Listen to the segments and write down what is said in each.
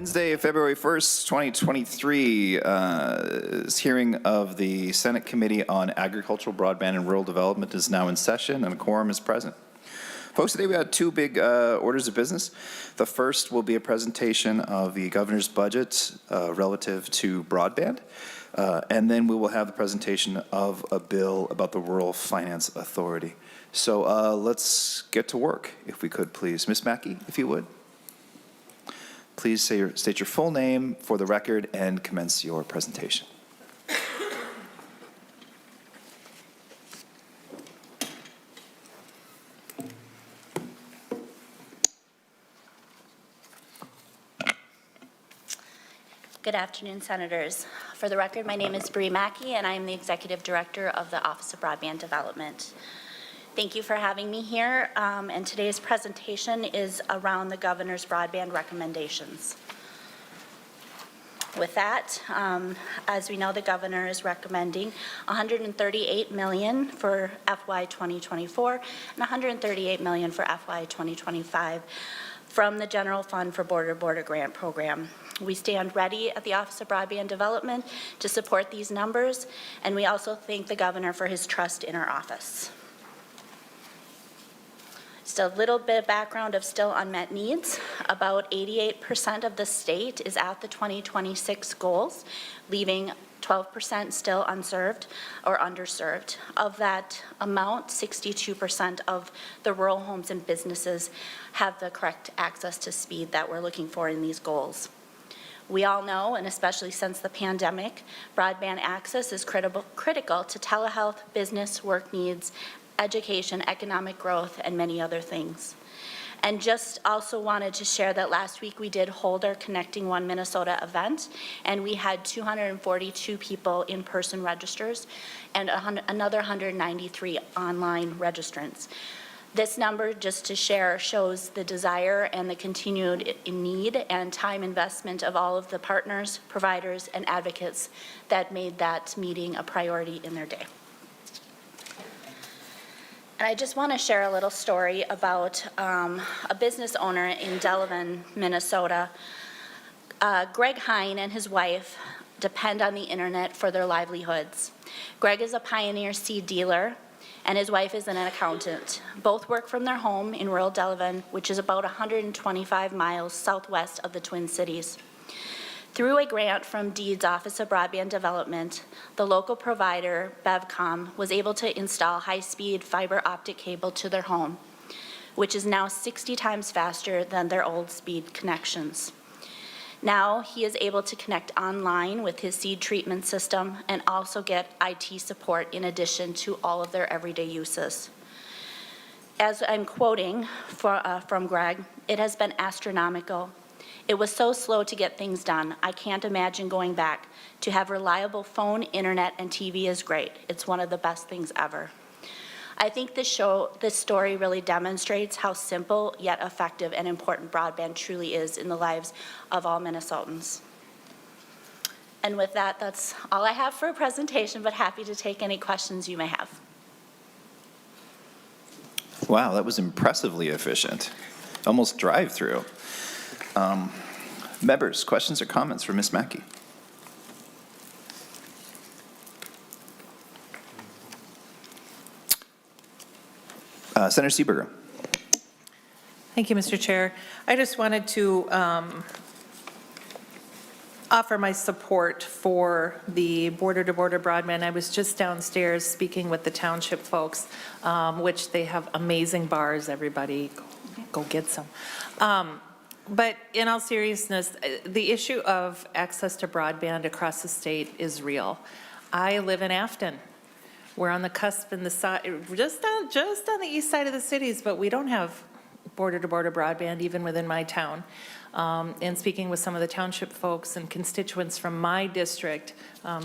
Wednesday, February 1st, 2023, this hearing of the Senate Committee on Agricultural, Broadband, and Rural Development is now in session, and a quorum is present. Folks, today we have two big orders of business. The first will be a presentation of the governor's budget relative to broadband, and then we will have the presentation of a bill about the Rural Finance Authority. So let's get to work, if we could, please. Ms. Mackey, if you would. Please state your full name for the record and commence your presentation. Good afternoon, Senators. For the record, my name is Bree Mackey, and I am the Executive Director of the Office of Broadband Development. Thank you for having me here, and today's presentation is around the Governor's broadband recommendations. With that, as we know, the Governor is recommending $138 million for FY 2024 and $138 million for FY 2025 from the General Fund for Border Grant Program. We stand ready at the Office of Broadband Development to support these numbers, and we also thank the Governor for his trust in our office. Just a little bit of background of still unmet needs. About 88% of the state is at the 2026 goals, leaving 12% still unserved or underserved. Of that amount, 62% of the rural homes and businesses have the correct access to speed that we're looking for in these goals. We all know, and especially since the pandemic, broadband access is critical to telehealth, business, work needs, education, economic growth, and many other things. And just also wanted to share that last week we did hold our Connecting One Minnesota event, and we had 242 people in-person registers and another 193 online registrants. This number, just to share, shows the desire and the continued need and time investment of all of the partners, providers, and advocates that made that meeting a priority in their day. And I just want to share a little story about a business owner in Delavan, Minnesota. Greg Hine and his wife depend on the internet for their livelihoods. Greg is a Pioneer seed dealer, and his wife is an accountant. Both work from their home in rural Delavan, which is about 125 miles southwest of the Twin Cities. Through a grant from DEED's Office of Broadband Development, the local provider, Bevcom, was able to install high-speed fiber optic cable to their home, which is now 60 times faster than their old speed connections. Now he is able to connect online with his seed treatment system and also get IT support in addition to all of their everyday uses. As I'm quoting from Greg, "It has been astronomical. It was so slow to get things done. I can't imagine going back. To have reliable phone, internet, and TV is great. It's one of the best things ever." I think this story really demonstrates how simple yet effective and important broadband truly is in the lives of all Minnesotans. And with that, that's all I have for a presentation, but happy to take any questions you may have. Wow, that was impressively efficient. Almost drive-through. Members, questions or comments for Ms. Mackey? Senator Seeberger. Thank you, Mr. Chair. I just wanted to offer my support for the border-to-border broadband. I was just downstairs speaking with the township folks, which they have amazing bars. Everybody, go get some. But in all seriousness, the issue of access to broadband across the state is real. I live in Afton. We're on the cusp in the side, just on the east side of the cities, but we don't have border-to-border broadband even within my town. And speaking with some of the township folks and constituents from my district,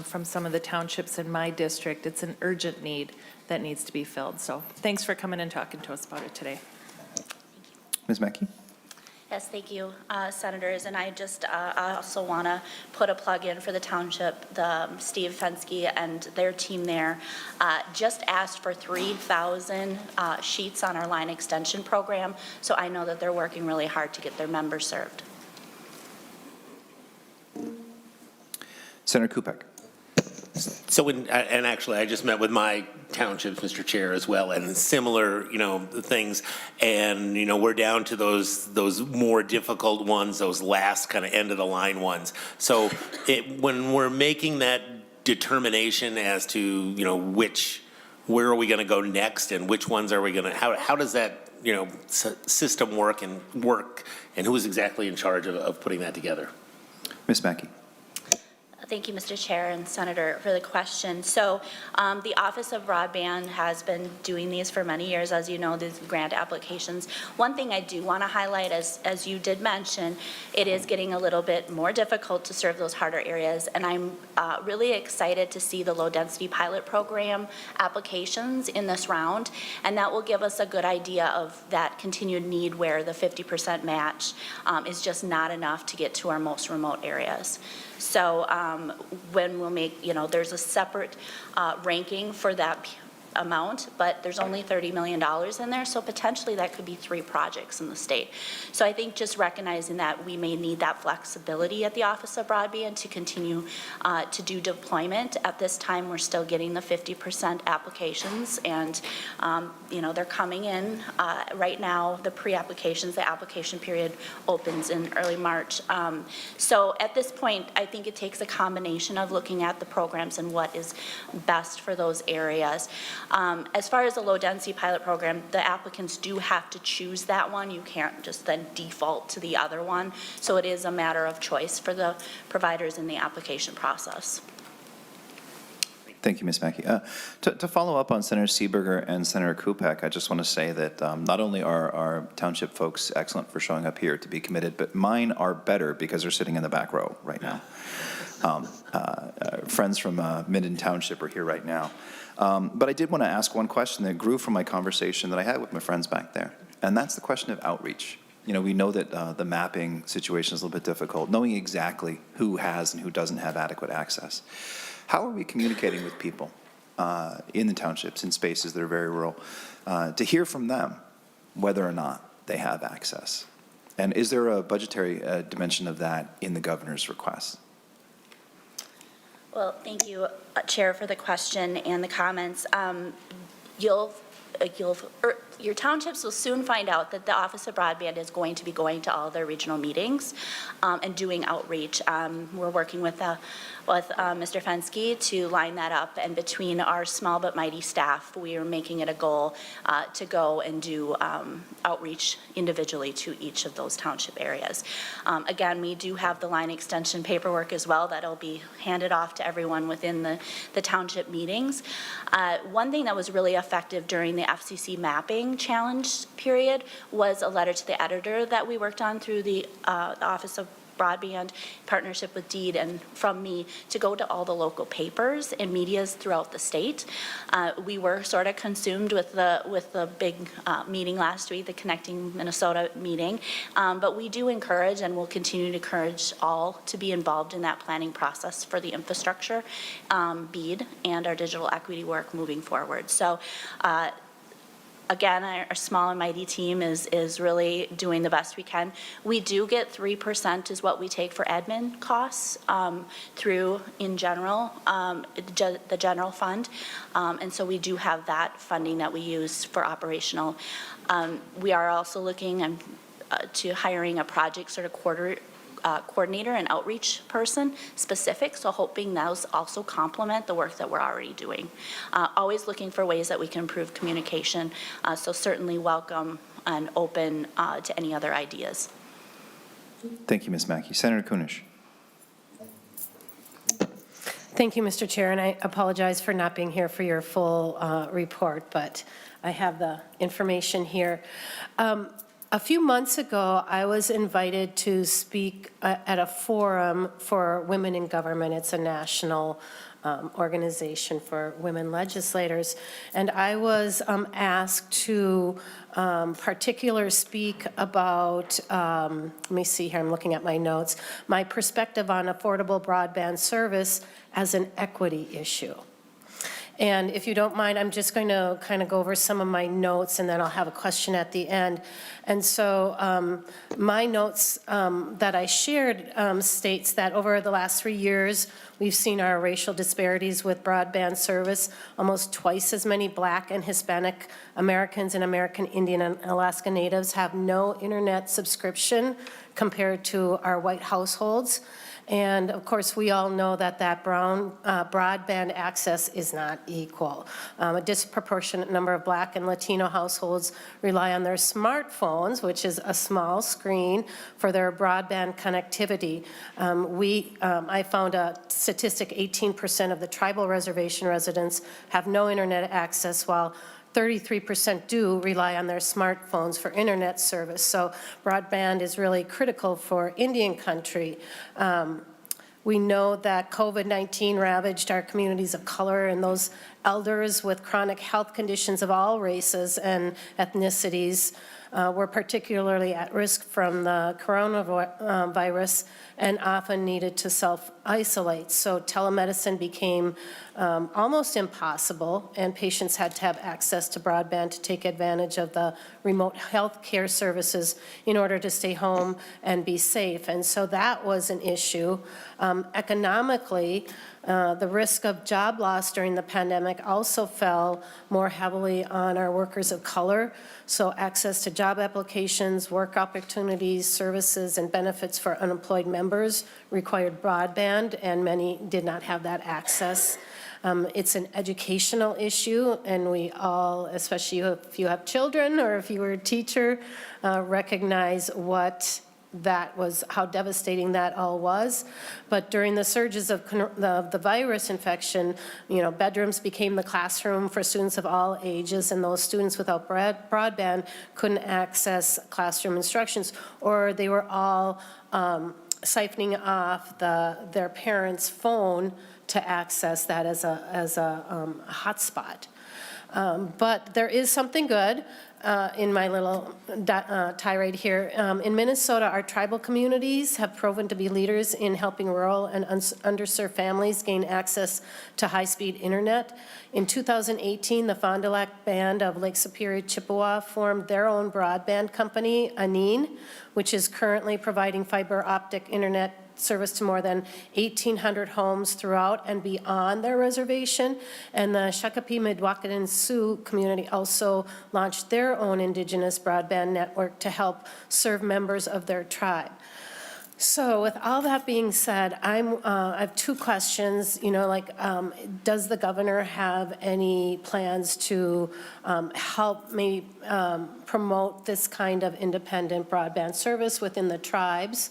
from some of the townships in my district, it's an urgent need that needs to be filled. So thanks for coming and talking to us about it today. Ms. Mackey? Yes, thank you, Senators. And I just also want to put a plug in for the township. Steve Fensky and their team there just asked for 3,000 sheets on our line extension program. So I know that they're working really hard to get their members served. Senator Kupek. So, and actually, I just met with my townships, Mr. Chair, as well, and similar, things. And, we're down to those more difficult ones, those last kind of end of the line ones. So when we're making that determination as to, where are we going to go next and which ones are we going to, how does that, system work, and who is exactly in charge of putting that together? Ms. Mackey. Thank you, Mr. Chair and Senator, for the question. So the Office of Broadband has been doing these for many years, as you know, these grant applications. One thing I do want to highlight, as you did mention, it is getting a little bit more difficult to serve those harder areas, and I'm really excited to see the low-density pilot program applications in this round, and that will give us a good idea of that continued need where the 50% match is just not enough to get to our most remote areas. So when we'll make, there's a separate ranking for that amount, but there's only $30 million in there, so potentially that could be 3 projects in the state. So I think just recognizing that we may need that flexibility at the Office of Broadband to continue to do deployment. At this time, we're still getting the 50% applications, and they're coming in right now. The pre-applications, the application period opens in early March. So at this point, I think it takes a combination of looking at the programs and what is best for those areas. As far as the low-density pilot program, the applicants do have to choose that one. You can't just then default to the other one. So it is a matter of choice for the providers in the application process. Thank you, Ms. Mackey. To follow up on Senator Seeberger and Senator Kupek, I just want to say that not only are our township folks excellent for showing up here to be committed, but mine are better because they're sitting in the back row right now. Friends from Minden Township are here right now. But I did want to ask one question that grew from my conversation that I had with my friends back there, and that's the question of outreach. We know that the mapping situation is a little bit difficult, knowing exactly who has and who doesn't have adequate access. How are we communicating with people in the townships, in spaces that are very rural, to hear from them whether or not they have access? And is there a budgetary dimension of that in the governor's request? Well, thank you, Chair, for the question and the comments. Your townships will soon find out that the Office of Broadband is going to be going to all their regional meetings and doing outreach. We're working with Mr. Fensky to line that up, and between our small but mighty staff, we are making it a goal to go and do outreach individually to each of those township areas. Again, we do have the line extension paperwork as well that'll be handed off to everyone within the township meetings. One thing that was really effective during the FCC mapping challenge period was a letter to the editor that we worked on through the Office of Broadband, partnership with Deed and from me, to go to all the local papers and medias throughout the state. We were sort of consumed with the big meeting last week, the Connecting Minnesota meeting, but we do encourage and will continue to encourage all to be involved in that planning process for the infrastructure, BEAD, and our digital equity work moving forward. So again, our small and mighty team is really doing the best we can. We do get 3% is what we take for admin costs through, in general, the general fund. And so we do have that funding that we use for operational. We are also looking to hiring a project sort of coordinator and outreach person specific, so hoping those also complement the work that we're already doing. Always looking for ways that we can improve communication, so certainly welcome and open to any other ideas. Thank you, Ms. Mackey. Senator Kunish. Thank you, Mr. Chair, and I apologize for not being here for your full report, but I have the information here. A few months ago, I was invited to speak at a forum for women in government. It's a national organization for women legislators. And I was asked to particularly speak about, let me see here, I'm looking at my notes, my perspective on affordable broadband service as an equity issue. And if you don't mind, I'm just going to kind of go over some of my notes, and then I'll have a question at the end. And so my notes that I shared states that over the last 3 years, we've seen our racial disparities with broadband service. Almost twice as many Black and Hispanic Americans and American Indian and Alaska Natives have no internet subscription compared to our white households. And of course, we all know that broadband access is not equal. A disproportionate number of Black and Latino households rely on their smartphones, which is a small screen, for their broadband connectivity. I found a statistic: 18% of the tribal reservation residents have no internet access, while 33% do rely on their smartphones for internet service. So broadband is really critical for Indian country. We know that COVID-19 ravaged our communities of color, and those elders with chronic health conditions of all races and ethnicities were particularly at risk from the coronavirus and often needed to self-isolate. So telemedicine became almost impossible, and patients had to have access to broadband to take advantage of the remote health care services in order to stay home and be safe. And so that was an issue. Economically, the risk of job loss during the pandemic also fell more heavily on our workers of color. So access to job applications, work opportunities, services, and benefits for unemployed members required broadband, and many did not have that access. It's an educational issue, and we all, especially if you have children or if you were a teacher, recognize what that was, how devastating that all was. But during the surges of the virus infection, bedrooms became the classroom for students of all ages, and those students without broadband couldn't access classroom instructions, or they were all siphoning off their parents' phone to access that as a hotspot. But there is something good in my little tirade here. In Minnesota, our tribal communities have proven to be leaders in helping rural and underserved families gain access to high-speed internet. In 2018, the Fond du Lac Band of Lake Superior, Chippewa formed their own broadband company, Aneen, which is currently providing fiber optic internet service to more than 1,800 homes throughout and beyond their reservation. And the Shakopee, Mdewakanton, Sioux community also launched their own indigenous broadband network to help serve members of their tribe. So with all that being said, I have two questions. Does the governor have any plans to help me promote this kind of independent broadband service within the tribes?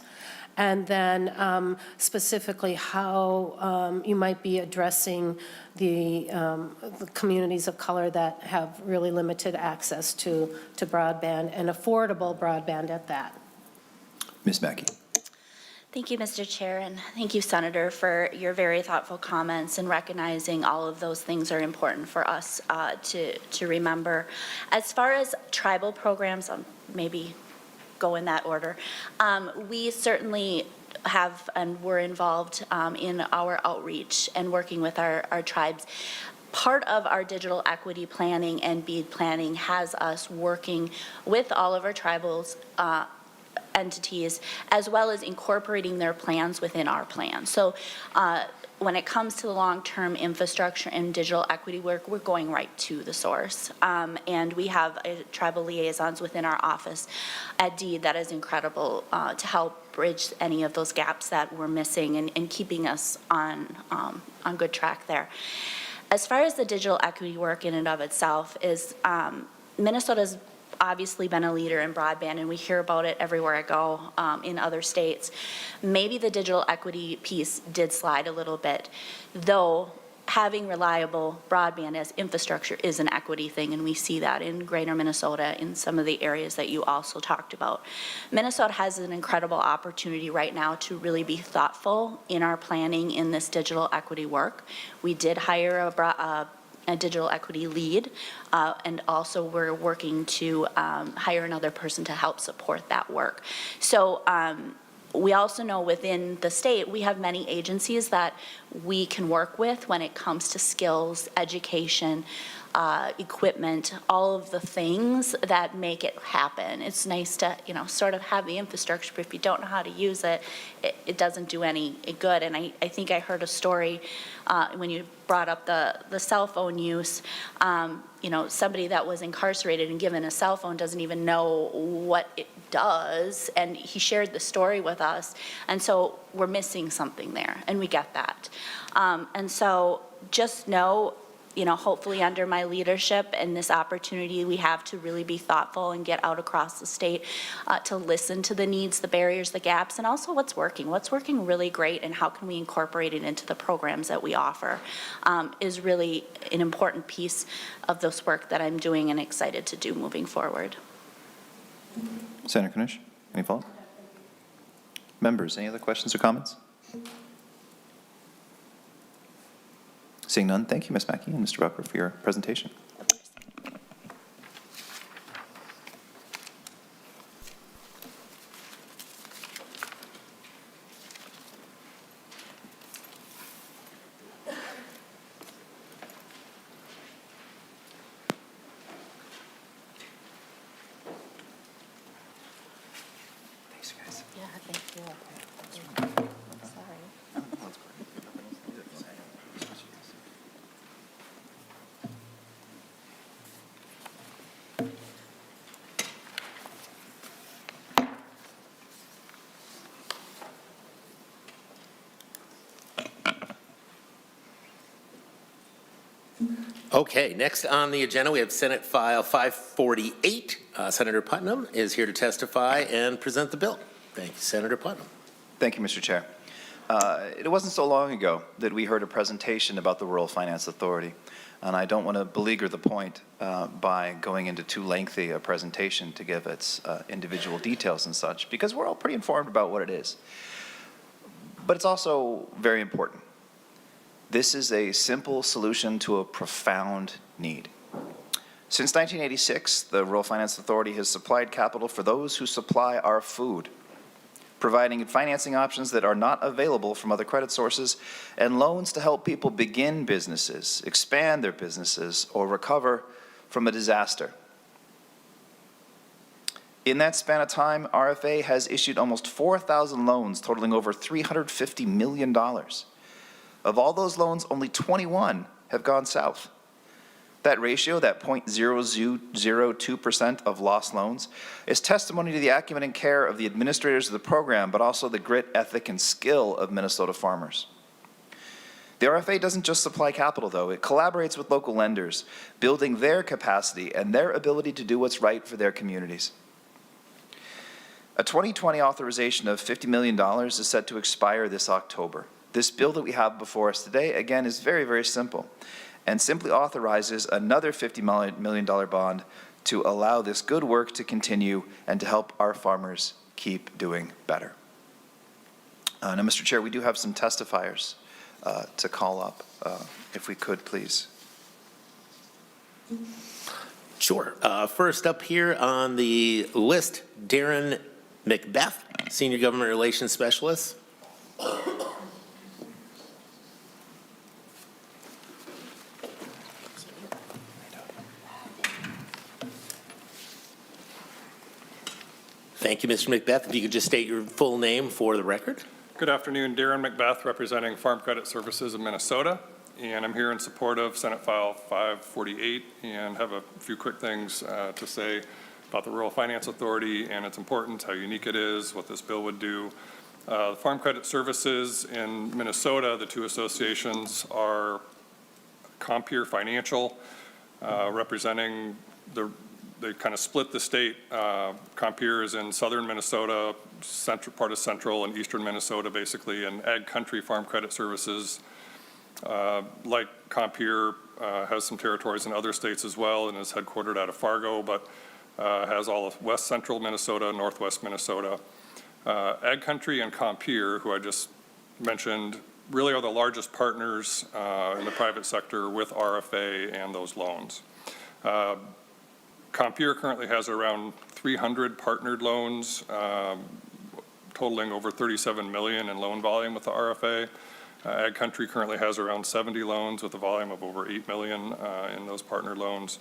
And then specifically how you might be addressing the communities of color that have really limited access to broadband and affordable broadband at that. Ms. Mackey. Thank you, Mr. Chair, and thank you, Senator, for your very thoughtful comments and recognizing all of those things are important for us to remember. As far as tribal programs, maybe go in that order. We certainly have and were involved in our outreach and working with our tribes. Part of our digital equity planning and BEAD planning has us working with all of our tribals entities, as well as incorporating their plans within our plan. So when it comes to the long-term infrastructure and digital equity work, we're going right to the source. And we have tribal liaisons within our office at DEED that is incredible to help bridge any of those gaps that we're missing and keeping us on good track there. As far as the digital equity work in and of itself is, Minnesota's obviously been a leader in broadband, and we hear about it everywhere I go in other states. Maybe the digital equity piece did slide a little bit, though having reliable broadband as infrastructure is an equity thing, and we see that in greater Minnesota in some of the areas that you also talked about. Minnesota has an incredible opportunity right now to really be thoughtful in our planning in this digital equity work. We did hire a digital equity lead, and also we're working to hire another person to help support that work. So we also know within the state, we have many agencies that we can work with when it comes to skills, education, equipment, all of the things that make it happen. It's nice to, sort of have the infrastructure, but if you don't know how to use it, it doesn't do any good. And I think I heard a story when you brought up the cell phone use. Somebody that was incarcerated and given a cell phone doesn't even know what it does, and he shared the story with us. And so we're missing something there, and we get that. And so just know, hopefully under my leadership and this opportunity we have to really be thoughtful and get out across the state to listen to the needs, the barriers, the gaps, and also what's working really great, and how can we incorporate it into the programs that we offer is really an important piece of this work that I'm doing and excited to do moving forward. Senator Knish, any follow-up? Members, any other questions or comments? Seeing none, thank you, Ms. Mackey and Mr. Buckler, for your presentation. Thanks, guys. Yeah, thank you. Sorry. Okay, next on the agenda, we have Senate File 548. Senator Putnam is here to testify and present the bill. Thank you, Senator Putnam. Thank you, Mr. Chair. It wasn't so long ago that we heard a presentation about the Rural Finance Authority, and I don't want to beleaguer the point by going into too lengthy a presentation to give its individual details and such, because we're all pretty informed about what it is. But it's also very important. This is a simple solution to a profound need. Since 1986, the Rural Finance Authority has supplied capital for those who supply our food, providing financing options that are not available from other credit sources, and loans to help people begin businesses, expand their businesses, or recover from a disaster. In that span of time, RFA has issued almost 4,000 loans totaling over $350 million. Of all those loans, only 21 have gone south. That ratio, that 0.0002% of lost loans, is testimony to the acumen and care of the administrators of the program, but also the grit, ethic, and skill of Minnesota farmers. The RFA doesn't just supply capital, though. It collaborates with local lenders, building their capacity and their ability to do what's right for their communities. A 2020 authorization of $50 million is set to expire this October. This bill that we have before us today, again, is very, very simple, and simply authorizes another $50 million bond to allow this good work to continue and to help our farmers keep doing better. Now, Mr. Chair, we do have some testifiers to call up, if we could, please. Sure. First up here on the list, Darren McBeth, Senior Government Relations Specialist. Thank you, Mr. McBeth. If you could just state your full name for the record. Good afternoon, Darren McBeth, representing Farm Credit Services of Minnesota, and I'm here in support of Senate File 548 and have a few quick things to say about the Rural Finance Authority and its importance, how unique it is, what this bill would do. The Farm Credit Services in Minnesota, the two associations are Compeer Financial, representing they kind of split the state. Compeer is in southern Minnesota, part of central and eastern Minnesota, basically, and Ag Country Farm Credit Services, like Compeer, has some territories in other states as well and is headquartered out of Fargo, but has all of west central Minnesota, northwest Minnesota. Ag Country and Compeer, who I just mentioned, really are the largest partners in the private sector with RFA and those loans. Compeer currently has around 300 partnered loans. totaling over 37 million in loan volume with the RFA. Ag Country currently has around 70 loans with a volume of over 8 million in those partner loans.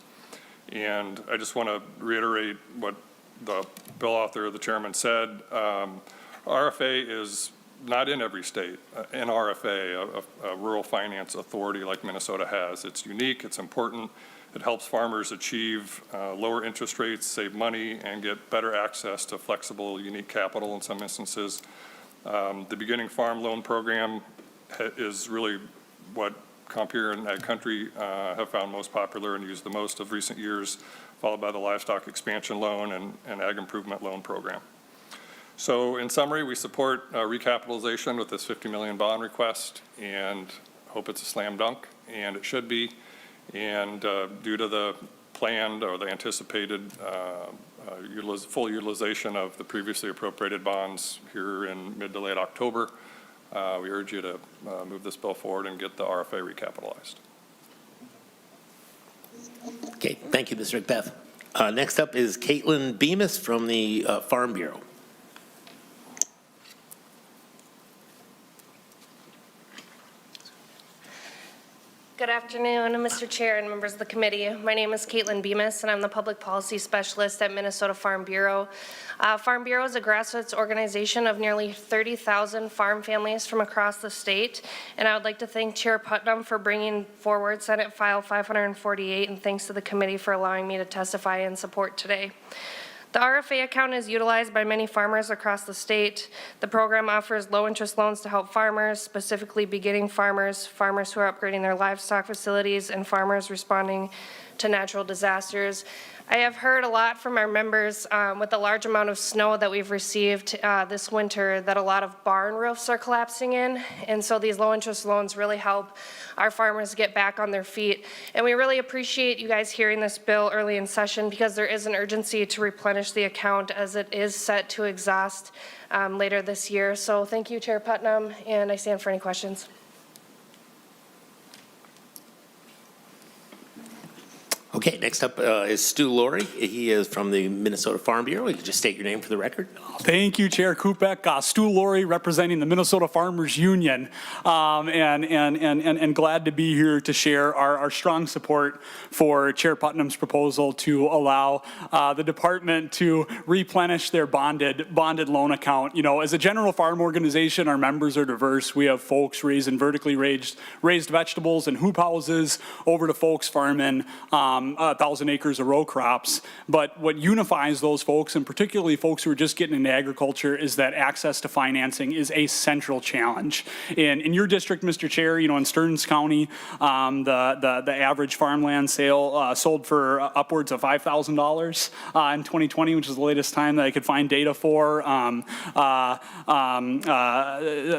And I just want to reiterate what the bill author, the chairman, said. RFA is not in every state. An RFA, a rural finance authority like Minnesota has. It's unique, it's important. It helps farmers achieve lower interest rates, save money, and get better access to flexible, unique capital in some instances. The Beginning Farm Loan Program is really what Compeer and Ag Country have found most popular and used the most of recent years, followed by the Livestock Expansion Loan and Ag Improvement Loan Program. So in summary, we support recapitalization with this $50 million bond request and hope it's a slam dunk, and it should be. And due to the planned or the anticipated full utilization of the previously appropriated bonds here in mid to late October, we urge you to move this bill forward and get the RFA recapitalized. Okay, thank you, Mr. McBeth. Next up is Caitlin Bemis from the Farm Bureau. Good afternoon, Mr. Chair and members of the committee. My name is Caitlin Bemis, and I'm the Public Policy Specialist at Minnesota Farm Bureau. Farm Bureau is a grassroots organization of nearly 30,000 farm families from across the state, and I would like to thank Chair Putnam for bringing forward Senate File 548, and thanks to the committee for allowing me to testify in support today. The RFA account is utilized by many farmers across the state. The program offers low-interest loans to help farmers, specifically beginning farmers, farmers who are upgrading their livestock facilities, and farmers responding to natural disasters. I have heard a lot from our members with the large amount of snow that we've received this winter that a lot of barn roofs are collapsing in, and so these low-interest loans really help our farmers get back on their feet. And we really appreciate you guys hearing this bill early in session because there is an urgency to replenish the account as it is set to exhaust later this year. So thank you, Chair Putnam, and I stand for any questions. Okay, next up is Stu Laurie. He is from the Minnesota Farm Bureau. You can just state your name for the record. Thank you, Chair Kupek. Stu Laurie, representing the Minnesota Farmers Union, and glad to be here to share our strong support for Chair Putnam's proposal to allow the department to replenish their bonded loan account. You know, as a general farm organization, our members are diverse. We have folks raising vertically raised vegetables and hoop houses, over to folks farming 1,000 acres of row crops. But what unifies those folks, and particularly folks who are just getting into agriculture, is that access to financing is a central challenge. In your district, Mr. Chair, you know, in Stearns County, the average farmland sale sold for upwards of $5,000 in 2020, which is the latest time that I could find data for.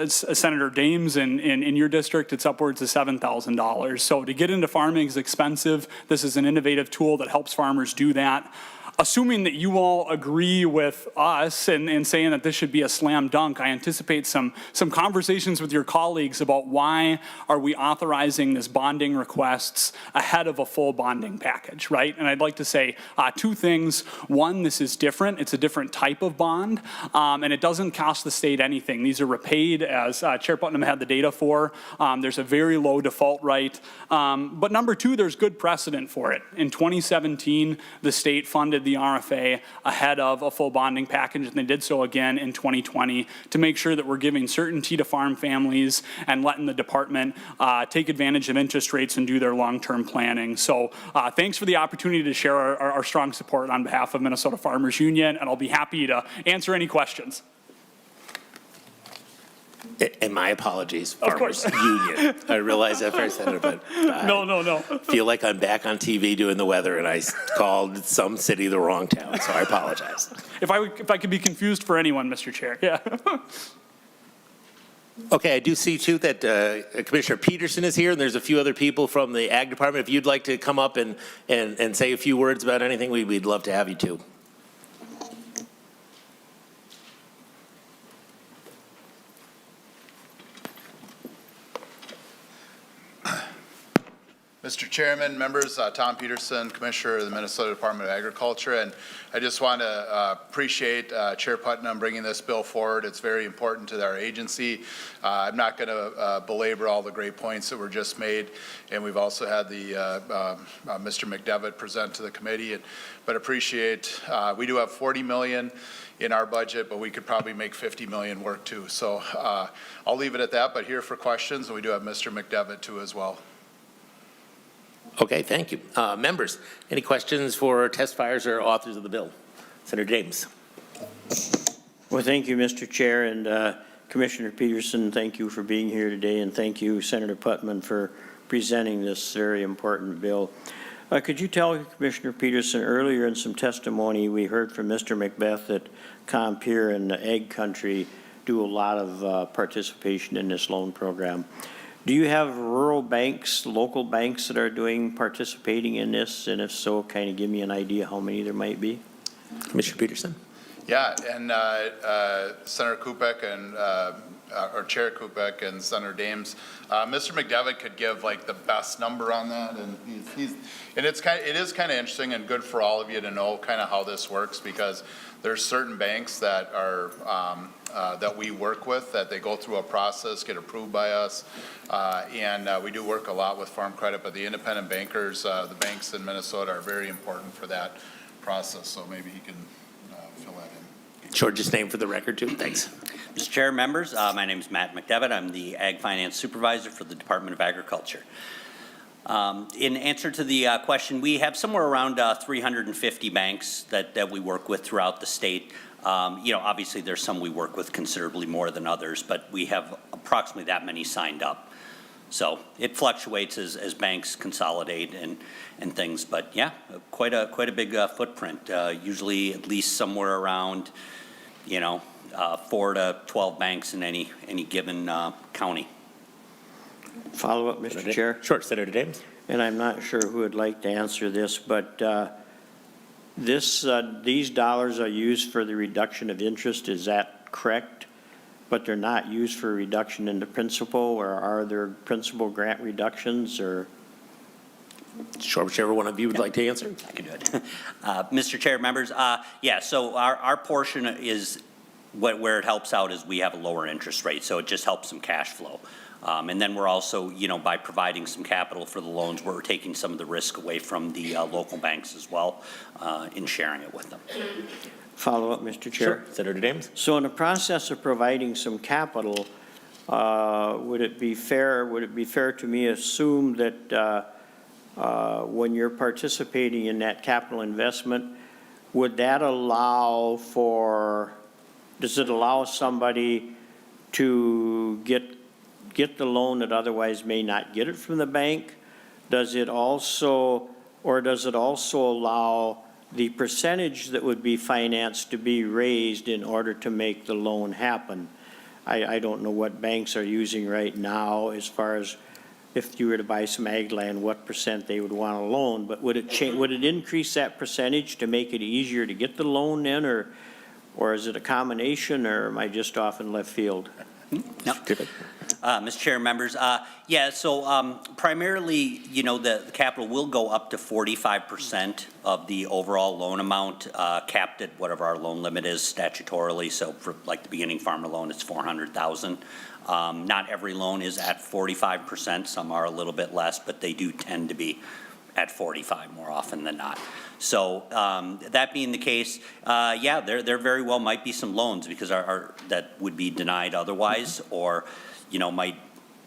Senator Dames in your district, it's upwards of $7,000. So to get into farming is expensive. This is an innovative tool that helps farmers do that. Assuming that you all agree with us and saying that this should be a slam dunk, I anticipate some conversations with your colleagues about why are we authorizing this bonding requests ahead of a full bonding package, right? And I'd like to say two things. One, this is different. It's a different type of bond, and it doesn't cost the state anything. These are repaid, as Chair Putnam had the data for. There's a very low default rate. But number two, there's good precedent for it. In 2017, the state funded the RFA ahead of a full bonding package, and they did so again in 2020 to make sure that we're giving certainty to farm families and letting the department take advantage of interest rates and do their long-term planning. So thanks for the opportunity to share our strong support on behalf of Minnesota Farmers Union, and I'll be happy to answer any questions. And my apologies, Of course. Farmers Union. I realize that first, but No. feel like I'm back on TV doing the weather, and I called some city the wrong town, so I apologize. If I could be confused for anyone, Mr. Chair, yeah. Okay, I do see too that Commissioner Peterson is here, and there's a few other people from the Ag Department. If you'd like to come up and say a few words about anything, we'd love to have you too. Mr. Chairman, members, Tom Peterson, Commissioner of the Minnesota Department of Agriculture, and I just want to appreciate Chair Putnam bringing this bill forward. It's very important to our agency. I'm not going to belabor all the great points that were just made, and we've also had the Mr. McDevitt present to the committee, but appreciate, we do have 40 million in our budget, but we could probably make 50 million work too. So I'll leave it at that, but here for questions, and we do have Mr. McDevitt too as well. Okay, thank you. Members, any questions for testifiers or authors of the bill? Senator James. Well, thank you, Mr. Chair, and Commissioner Peterson, thank you for being here today, and thank you, Senator Putnam, for presenting this very important bill. Could you tell Commissioner Peterson, earlier in some testimony, we heard from Mr. Macbeth that Compeer and the Ag Country do a lot of participation in this loan program. Do you have rural banks, local banks that are participating in this? And if so, kind of give me an idea how many there might be? Commissioner Peterson. Yeah, and Senator Kupek and or Chair Kupek and Senator Dames, Mr. McDevitt could give like the best number on that, and it is kind of interesting and good for all of you to know kind of how this works, because there's certain banks that are that we work with, that they go through a process, get approved by us, and we do work a lot with Farm Credit, but the independent bankers, the banks in Minnesota are very important for that process, so maybe he can fill that in. Sure, just name for the record too. Thanks. Mr. Chair, members, my name is Matt McDevitt. I'm the Ag Finance Supervisor for the Department of Agriculture. In answer to the question, we have somewhere around 350 banks that we work with throughout the state. Obviously there's some we work with considerably more than others, but we have approximately that many signed up. So it fluctuates as banks consolidate and things, but yeah, quite a big footprint. Usually at least somewhere around, 4 to 12 banks in any given county. Follow up, Mr. Chair? Sure, Senator Dames. And I'm not sure who would like to answer this, but these dollars are used for the reduction of interest, is that correct? But they're not used for reduction in the principal, or are there principal grant reductions, or? Sure, whichever one of you would like to answer. I can do it. Mr. Chair, members, so our portion is, where it helps out is we have a lower interest rate, so it just helps some cash flow. And then we're also, by providing some capital for the loans, we're taking some of the risk away from the local banks as well, in sharing it with them. Follow up, Mr. Chair? Sure, Senator Dames. So in the process of providing some capital, would it be fair to me assume that when you're participating in that capital investment, would that does it allow somebody to get the loan that otherwise may not get it from the bank? Does it also allow the percentage that would be financed to be raised in order to make the loan happen? I don't know what banks are using right now as far as if you were to buy some ag land, what percent they would want to loan, but would it increase that percentage to make it easier to get the loan in, or is it a combination, or am I just off in left field? No. Mr. Chair, members, primarily, the capital will go up to 45% of the overall loan amount, capped at whatever our loan limit is statutorily. So for like the beginning farmer loan, it's $400,000. Not every loan is at 45%. Some are a little bit less, but they do tend to be at 45 more often than not. So that being the case, there very well might be some loans because that would be denied otherwise, or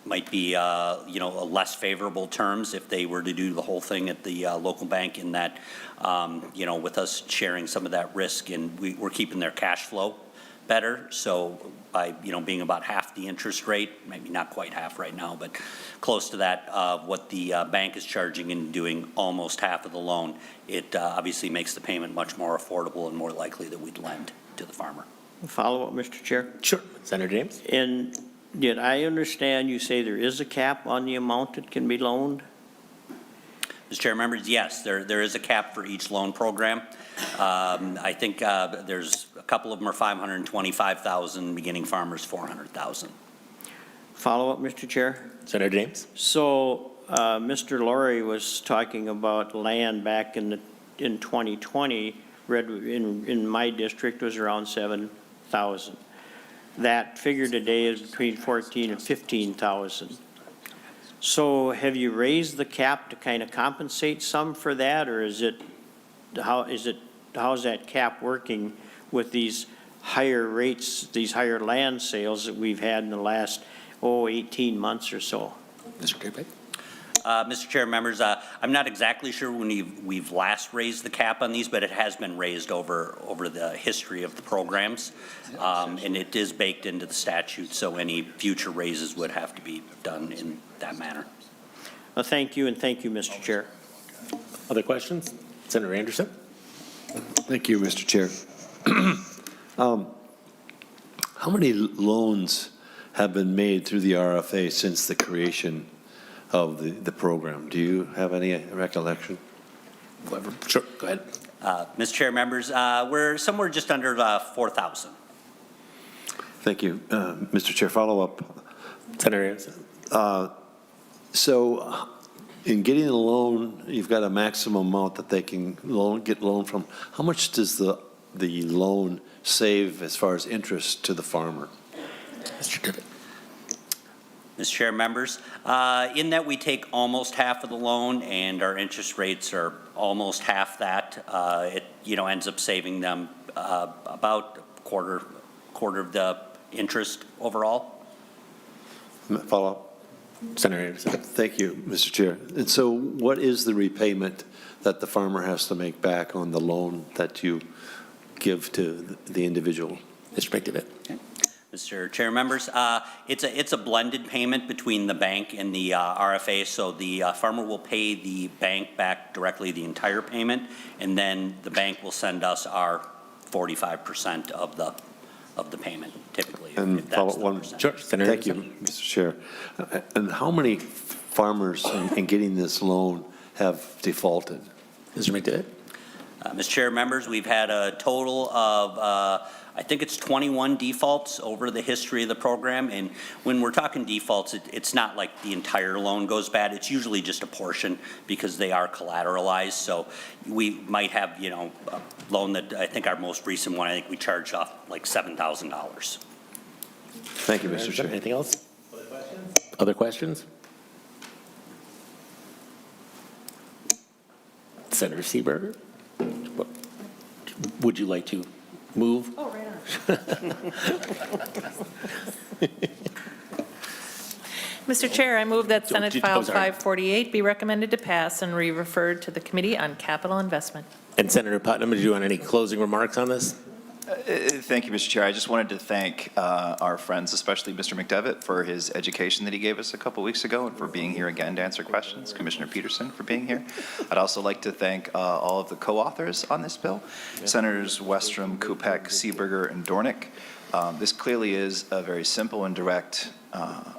might be less favorable terms if they were to do the whole thing at the local bank, in that with us sharing some of that risk, and we're keeping their cash flow better. So by being about half the interest rate, maybe not quite half right now, but close to that, what the bank is charging and doing almost half of the loan, it obviously makes the payment much more affordable and more likely that we'd lend to the farmer. Follow up, Mr. Chair? Sure, Senator James. And did I understand you say there is a cap on the amount that can be loaned? Mr. Chair, members, yes, there is a cap for each loan program. I think there's a couple of them are $525,000, beginning farmers $400,000. Follow up, Mr. Chair? Senator James. So Mr. Laurie was talking about land back in 2020, in my district was around 7,000. That figure today is between 14 and 15,000. So have you raised the cap to kind of compensate some for that, or how's that cap working with these higher rates, these higher land sales that we've had in the last, 18 months or so? Mr. Kupiec? Mr. Chair, members, I'm not exactly sure when we've last raised the cap on these, but it has been raised over the history of the programs, and it is baked into the statute, so any future raises would have to be done in that manner. Well, thank you, and thank you, Mr. Chair. Other questions? Senator Anderson? Thank you, Mr. Chair. How many loans have been made through the RFA since the creation of the program? Do you have any recollection? Sure, go ahead. Mr. Chair, members, we're somewhere just under 4,000. Thank you. Mr. Chair, follow up. Senator Anderson? So in getting a loan, you've got a maximum amount that they can get loan from. How much does the loan save as far as interest to the farmer? Mr. Kupiec? Mr. Chair, members, in that we take almost half of the loan and our interest rates are almost half that, it ends up saving them about a quarter of the interest overall. Follow up. Senator Anderson? Thank you, Mr. Chair. And so what is the repayment that the farmer has to make back on the loan that you give to the individual? Mr. McDevitt? Okay. Mr. Chair, members, it's a blended payment between the bank and the RFA, so the farmer will pay the bank back directly the entire payment, and then the bank will send us our 45% of the payment, typically. And if that's follow the one. percentage. Sure. Senator Thank you, Anderson? Mr. Chair. And how many farmers in getting this loan have defaulted? Mr. McDevitt? Mr. Chair, members, we've had a total of, I think it's 21 defaults over the history of the program. And when we're talking defaults, it's not like the entire loan goes bad. It's usually just a portion because they are collateralized. So we might have, a loan that I think our most recent one, I think we charged off like $7,000. Thank you, Mr. Chair. Anything else? Other questions? Senator Seeberger? Would you like to move? Oh, right on. Mr. Chair, I move that Senate File 548 be recommended to pass and be referred to the Committee on Capital Investment. And Senator Putnam, did you want any closing remarks on this? Thank you, Mr. Chair. I just wanted to thank our friends, especially Mr. McDevitt, for his education that he gave us a couple weeks ago and for being here again to answer questions. Commissioner Peterson for being here. I'd also like to thank all of the co-authors on this bill, Senators Westrom, Kupiec, Seeberger, and Dornick. This clearly is a very simple and direct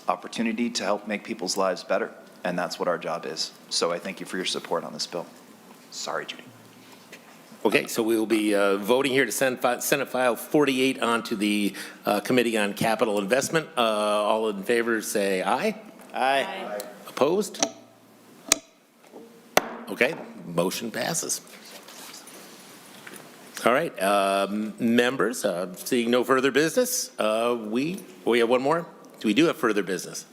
opportunity to help make people's lives better, and that's what our job is. So I thank you for your support on this bill. Sorry, Judy. Okay, so we will be voting here to send Senate File 48 on to the Committee on Capital Investment. All in favor say aye. Aye. Opposed? Okay, motion passes. All right, members, seeing no further business, we have one more? We do have further business.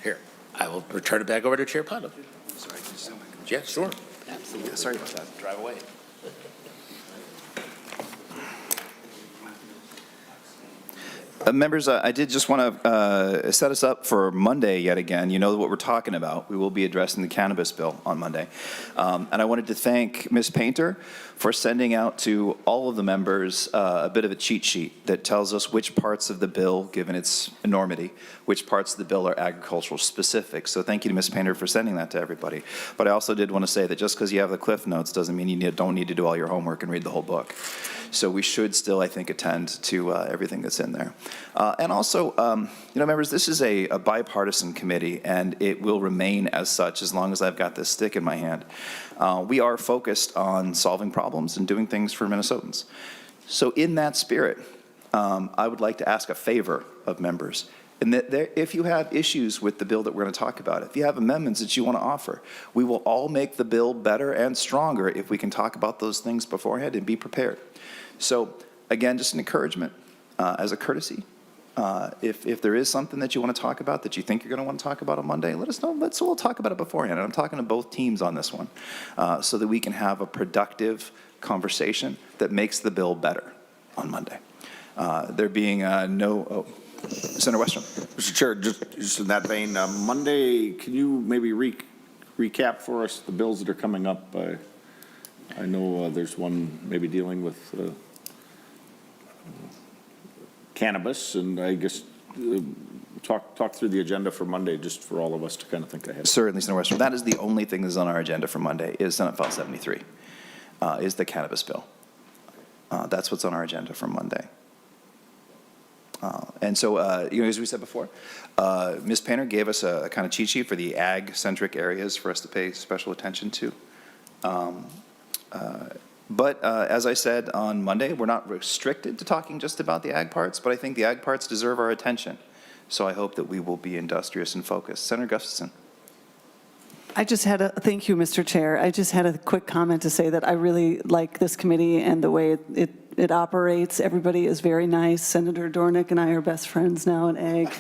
Here, I will return it back over to Chair Putnam. Sorry, just Yeah, sure. absolutely. Sorry about that. Drive away. Members, I did just want to set us up for Monday yet again. You know what we're talking about. We will be addressing the cannabis bill on Monday. And I wanted to thank Ms. Painter for sending out to all of the members a bit of a cheat sheet that tells us which parts of the bill, given its enormity, which parts of the bill are agricultural specific. So thank you to Ms. Painter for sending that to everybody. But I also did want to say that just because you have the Cliff Notes doesn't mean you don't need to do all your homework and read the whole book. So we should still, I think, attend to everything that's in there. And also, members, this is a bipartisan committee, and it will remain as such as long as I've got this stick in my hand. We are focused on solving problems and doing things for Minnesotans. So in that spirit, I would like to ask a favor of members. And that if you have issues with the bill that we're going to talk about, if you have amendments that you want to offer, we will all make the bill better and stronger if we can talk about those things beforehand and be prepared. So again, just an encouragement as a courtesy. If there is something that you want to talk about that you think you're going to want to talk about on Monday, let us know. We'll talk about it beforehand. And I'm talking to both teams on this one so that we can have a productive conversation that makes the bill better on Monday. There being Senator Westrom. Mr. Chair, just in that vein, Monday, can you maybe recap for us the bills that are coming up? I know there's one maybe dealing with cannabis, and I guess talk through the agenda for Monday, just for all of us to kind of think ahead. Certainly, Senator Westrom. That is the only thing that's on our agenda for Monday is Senate File 73, is the cannabis bill. That's what's on our agenda for Monday. And so, as we said before, Ms. Painter gave us a kind of cheat sheet for the ag-centric areas for us to pay special attention to. But as I said on Monday, we're not restricted to talking just about the ag parts, but I think the ag parts deserve our attention. So I hope that we will be industrious and focused. Senator Gustafson. Thank you, Mr. Chair. I just had a quick comment to say that I really like this committee and the way it operates. Everybody is very nice. Senator Dornick and I are best friends now in ag.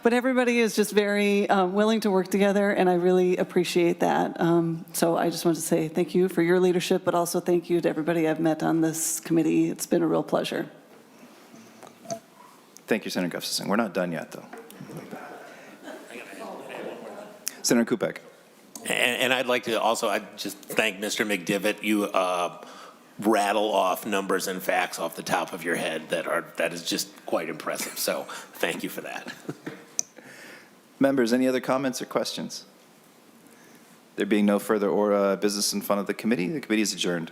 But everybody is just very willing to work together, and I really appreciate that. So I just want to say thank you for your leadership, but also thank you to everybody I've met on this committee. It's been a real pleasure. Thank you, Senator Gustafson. We're not done yet, though. Senator Kupek. And I'd like to also, just thank Mr. McDivitt. You rattle off numbers and facts off the top of your head that is just quite impressive. So thank you for that. Members, any other comments or questions? There being no further business in front of the committee is adjourned.